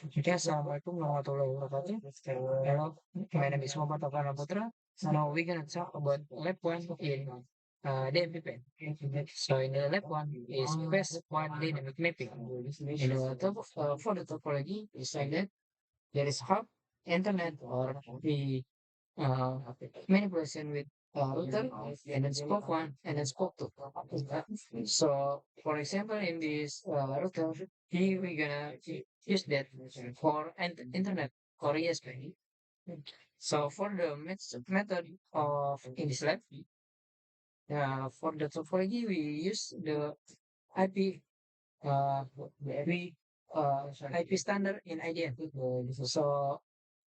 Oke, Assalamualaikum warahmatullahi wabarakatuh. Hello, my name is Muhammad Alvana Putra. Now we're gonna talk about lab one in DMVPN. So in the lab one is phase one dynamic mapping. In the top for the topology is like that. There is hub, internet, or the uh, manipulation with router, and then spoke one, and then spoke two. So, for example, in this router, here we're gonna use that for internet or ESP. So, for the method of in this lab, for the topology, we use the IP, uh, we IP standard in IDM. So,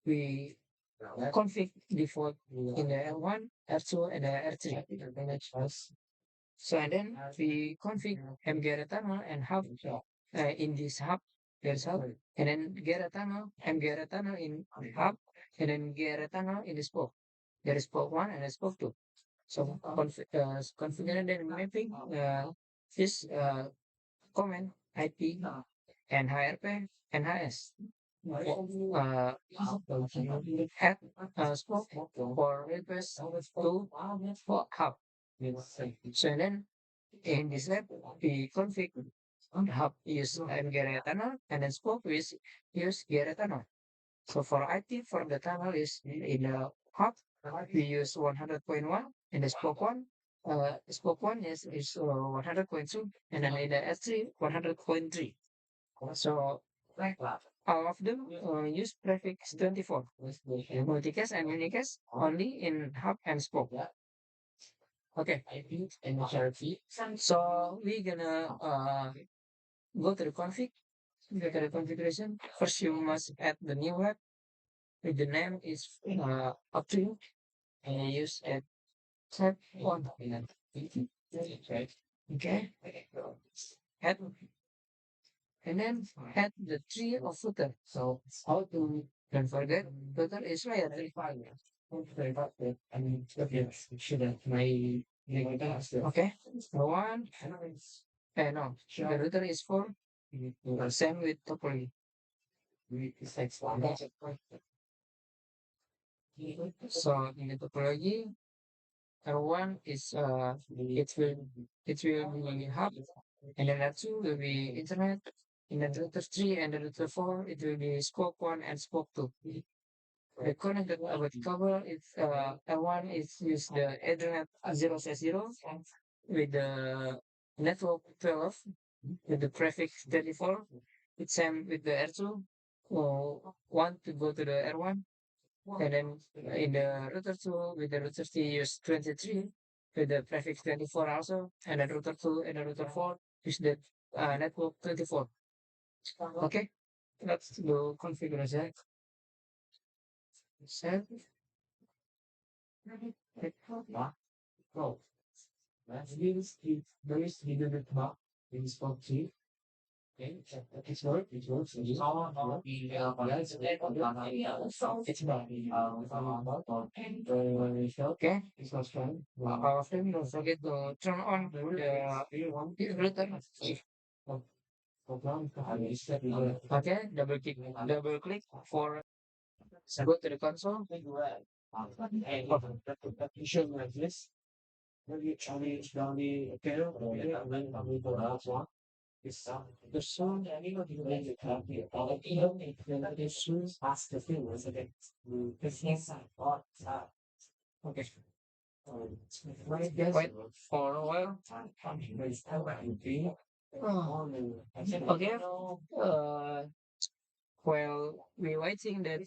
we config default in the R1, R2, and the R3. So and then we config mget tunnel and hub in this hub. There's hub, and then get tunnel, mget tunnel in hub, and then get tunnel in the spoke. There is spoke one and spoke two. So configuring the mapping is command IP and HRP and HS. Uh, Add spoke for request to for hub. So then in this lab, we config hub use mget tunnel and then spoke with use get tunnel. So for IT for the tunnel is in the hub, we use 100.1 and the spoke one is 100.2 and then in the S3 100.3. So all of them use prefix 24. Multicast and unicast only in hub and spoke. Okay. So we're gonna go to the config, go to the configuration. First, you must add the new web. The name is up to you. And you use at tab one. Okay. Add and then add the tree of footer. So how to don't forget footer is layer three. Okay. One. No. The router is four. Same with topology. So in the topology, one is it will be hub, and then two will be internet. In the router three and the router four, it will be spoke one and spoke two. The connected about cover is L1 is use the Ethernet 0/0 with the network 12 with the prefix 34. It's same with the R2. Want to go to the R1 and then in the router 2 with the router 3 use 23 with the prefix 24 also, and then router 2 and the router 4 use the network 24. Okay, let's do configuration. Set. Oh, that's very significant mark in spot two. Okay, it's work, it works. It's all about the it's about okay, it's not fun. Often don't forget to turn on the router. Okay, double click for go to the console. Show like this. Maybe challenge down the tail, and then we go out one. It's the song anybody who made the copy of all the shoes ask the thing was again. The inside part. Okay. Wait for a while. Okay. While we waiting that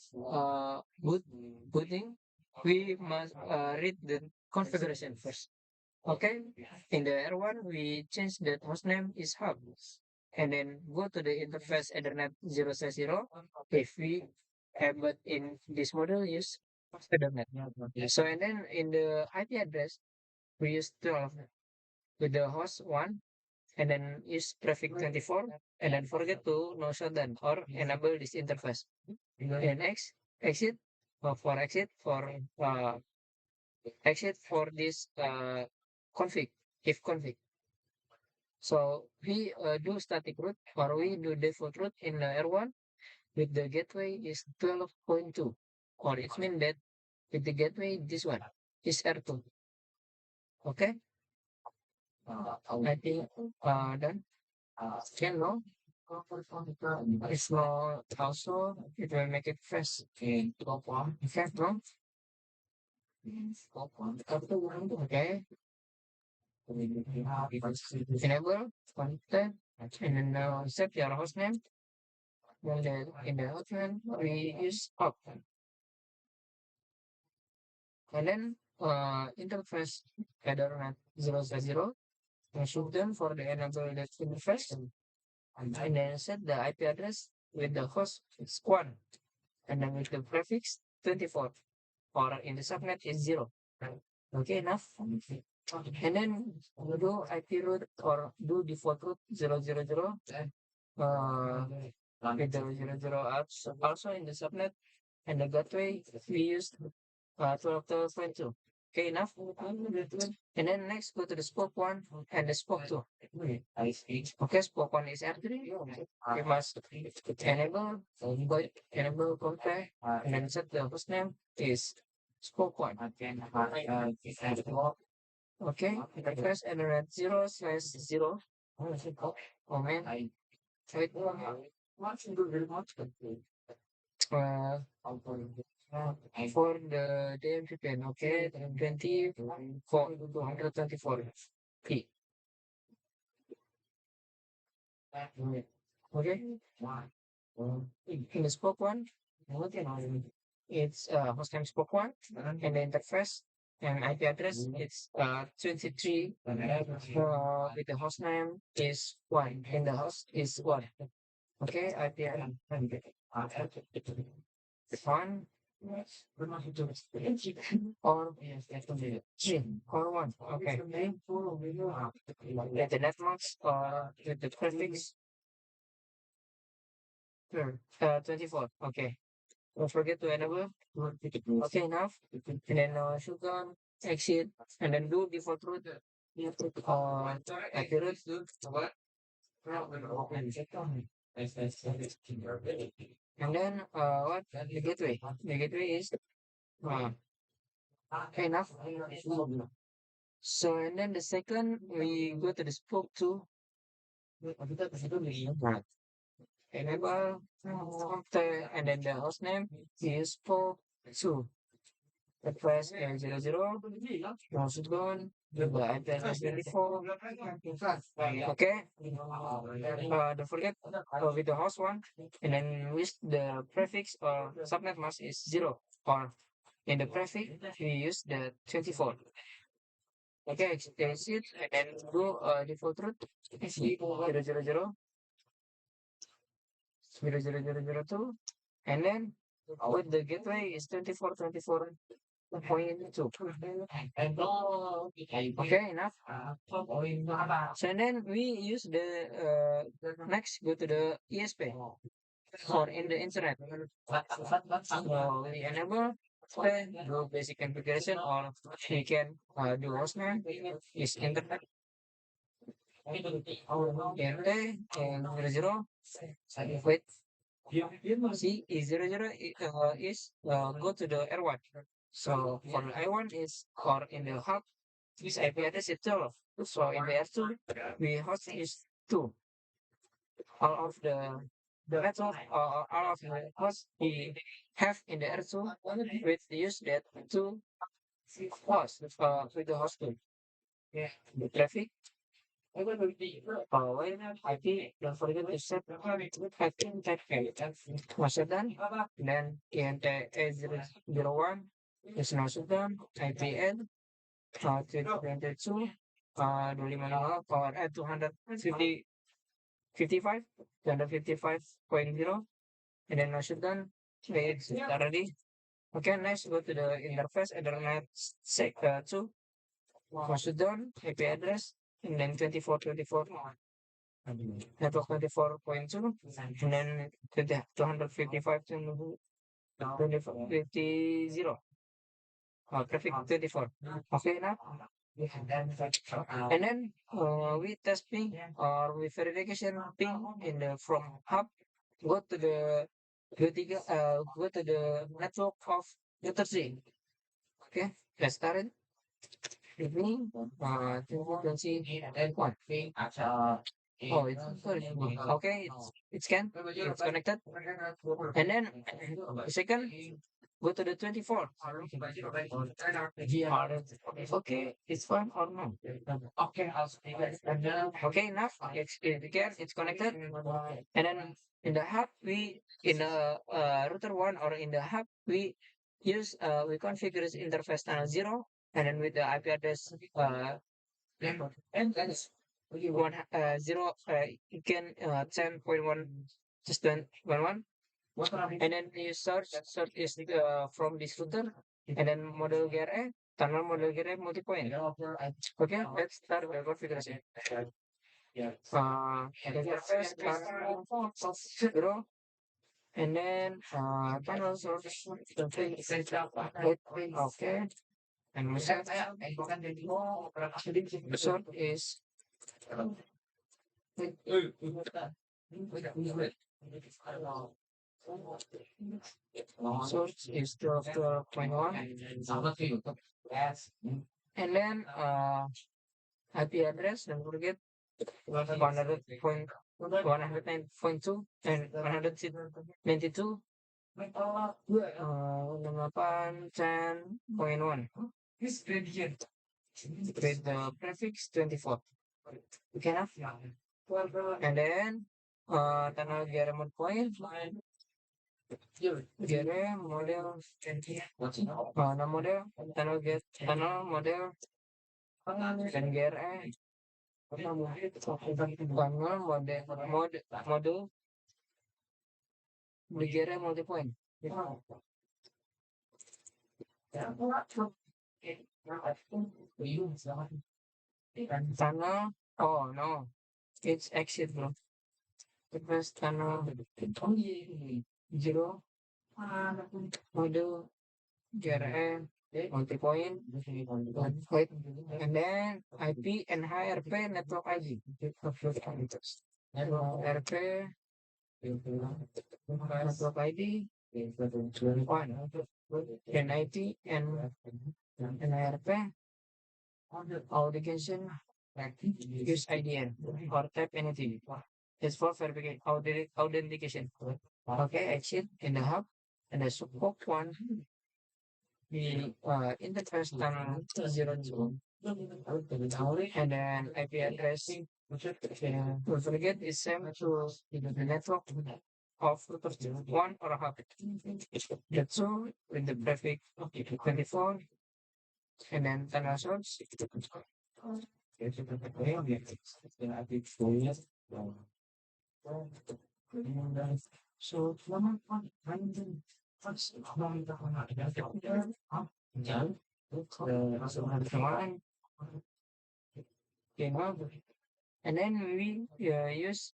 booting, we must read the configuration first. Okay, in the R1, we change that host name is hub, and then go to the interface Ethernet 0/0. If we have but in this model use Ethernet. So and then in the IP address, we use 12 with the host one, and then use prefix 24, and then forget to no shutdown or enable this interface. And exit for exit for this config if config. So we do static root or we do default root in the R1 with the gateway is 12.2, or it means that with the gateway, this one is R2. Okay, I think then can know it's not also it will make it fast. Okay, no? Okay, enable content and then set your host name. Then in the hotmail we use up and then interface header net 0 should for the enable that interface and then set the IP address with the host squad and then with the prefix 24 or in the subnet is 0. Okay, enough. And then do IP root or do default root 000 uh, with the 00 also in the subnet and the gateway we used 12.2. Okay, enough. And then next go to the spoke one and the spoke two. Okay, spoke one is R3. We must enable compare and then set the host name is spoke one. Okay, request internet 0/0. Oh man, wait. Uh, for the DMVPN, okay, 224 P. Okay, in the spoke one, it's hostname spoke one, and the interface and IP address it's 23 with the hostname is one, and the host is one. Okay, IP address one or three or one. Okay, with the networks or with the prefix 24. Okay. Don't forget to enable. Okay, enough. And then should go exit and then do default root. Accurate. And then what? The gateway. The gateway is okay, enough. So and then the second we go to the spoke two. Enable and then the host name is spoke two. The press 0 once it's gone, the address 24. Okay. Don't forget with the host one, and then with the prefix or subnet mask is 0, or in the prefix we use the 24. Okay, that's it, and then do default root 000 00002, and then with the gateway is 24.2. Okay, enough. So and then we use next go to the ESP or in the internet. So we enable do basic configuration or we can do hostname is internet int and 0 wait see is 00 is go to the R1. So for the I1 is or in the hub this IP address is 12. So in the R2 we host is 2. All of the network or all of the hosts we have in the R2 with use that 2 hosts with the host 2. The traffic when IP don't forget to set hacking type once done then int A001 is now shut down IPN 22 power at 250 55 255.0 and then now shut down it's already okay. Next go to the interface ethernet sec 2 shut down IP address and then 2424 network 24.2 and then 255 to 2050 traffic 24. Okay now and then we test ping or we verification ping in the from hub go to the Ketiga, go to the network of letter C. Okay, let's start it. Evening, 2020 and one. Oh, it's sorry. Okay, it's can. It's connected. And then the second, go to the 24. Okay, it's fine or no? Okay, enough. It's connected. And then in the hub, we in the router one or in the hub, we configure this interface channel 0, and then with the IP address and one 0, you can 10.1 just 10.1, and then you search is from this router, and then model GRE, tunnel model GRE multi-point. Okay, let's start the configuration. Interface tunnel 0, and then tunnel source. Okay, and we set the source is source is 12.1, and then IP address, don't forget 100.109.2 and 192 10.1 with the prefix 24. Okay, enough. And then tunnel Garamond point, Gare model, no model, tunnel model, and Gare tunnel model, Gare multi point. Tunnel, oh no, it's exit bro. The first tunnel 0 model JRE multi-point wait, and then IP and HRP network ID RP network ID 1 and IP and HRP authentication use IDN or type anything. It's for verification authentication. Okay, exit in the hub and the support one. The interface tunnel 0 and then IP address. Don't forget is same to the network of router 1 or a hub. The 2 with the prefix 24 and then tunnel source. So, and then we use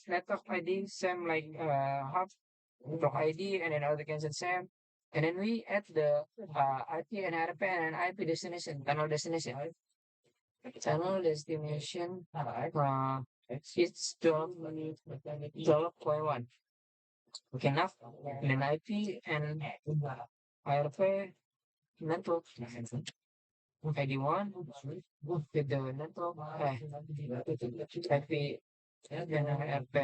network ID same like hub network ID and then authentication same. And then we add the IP and RP and IP destination, tunnel destination. Tunnel destination it's 12.1. Okay, enough. And then IP and IRP network ID1 with the network IP and IRP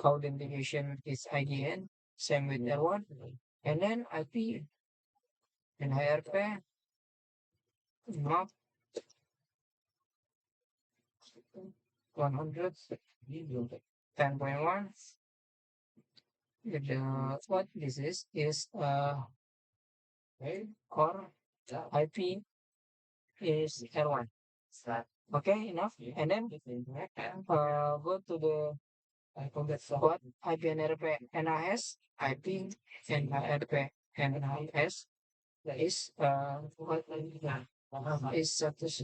authentication is IDN, same with L1. And then IP and IRP map 100 10.1. What this is or IP is L1. Okay, enough. And then go to the what IP and RP NIS IP and RP NIS is what is status.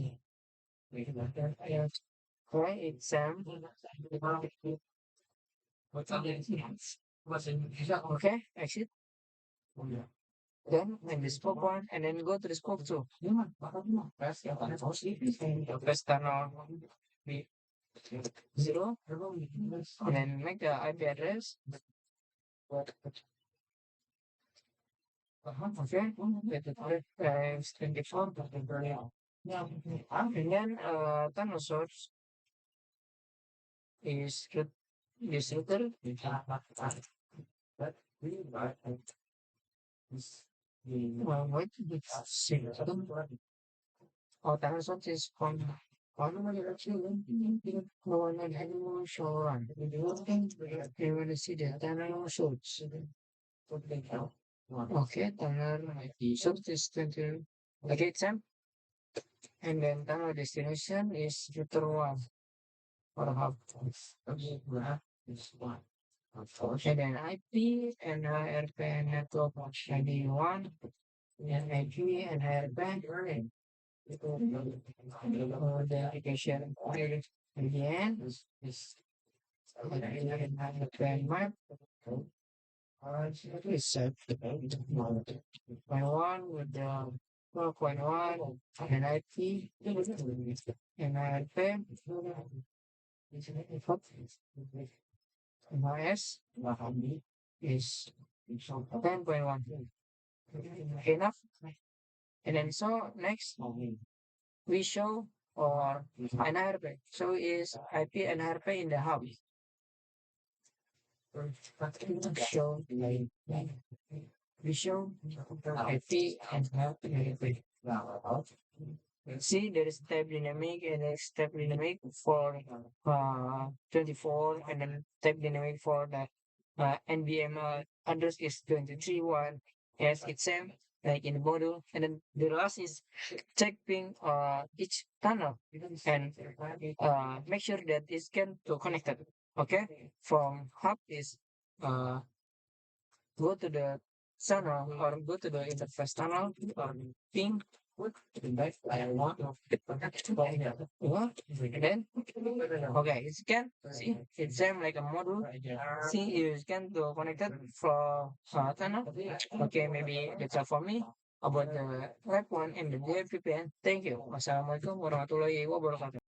Okay, it's okay, exit. Then in the scope one, and then go to the scope two. Press tunnel zero, and then make the IP address. Okay, with the times 24. And then tunnel source is this router. Well, wait, let's see. Oh, tunnel source is from no one anymore show run. You want to see the tunnel source. Okay, tunnel source is 20. Okay, Sam. And then tunnel destination is router one or hub. And then IP and RP network ID one and IP and RP. The application again is RP map is set point one with the 4.1 and IP and RP MIS is 10.1. Okay, enough. And then so next we show or an RP. So is IP and RP in the hub. Show we show IP and RP. See, there is step dynamic and a step dynamic for 24 and then step dynamic for the NVM address is 23.1 as it's same like in the module. And then the last is checking each tunnel and make sure that it's can to connected. Okay, from hub is uh, go to the tunnel or go to the interface tunnel or ping what? And then okay, you can see it's same like a module. See you can do connected from tunnel. Okay, maybe that's all for me about the lab one and the DMVPN. Thank you. Wassalamualaikum warahmatullahi wabarakatuh.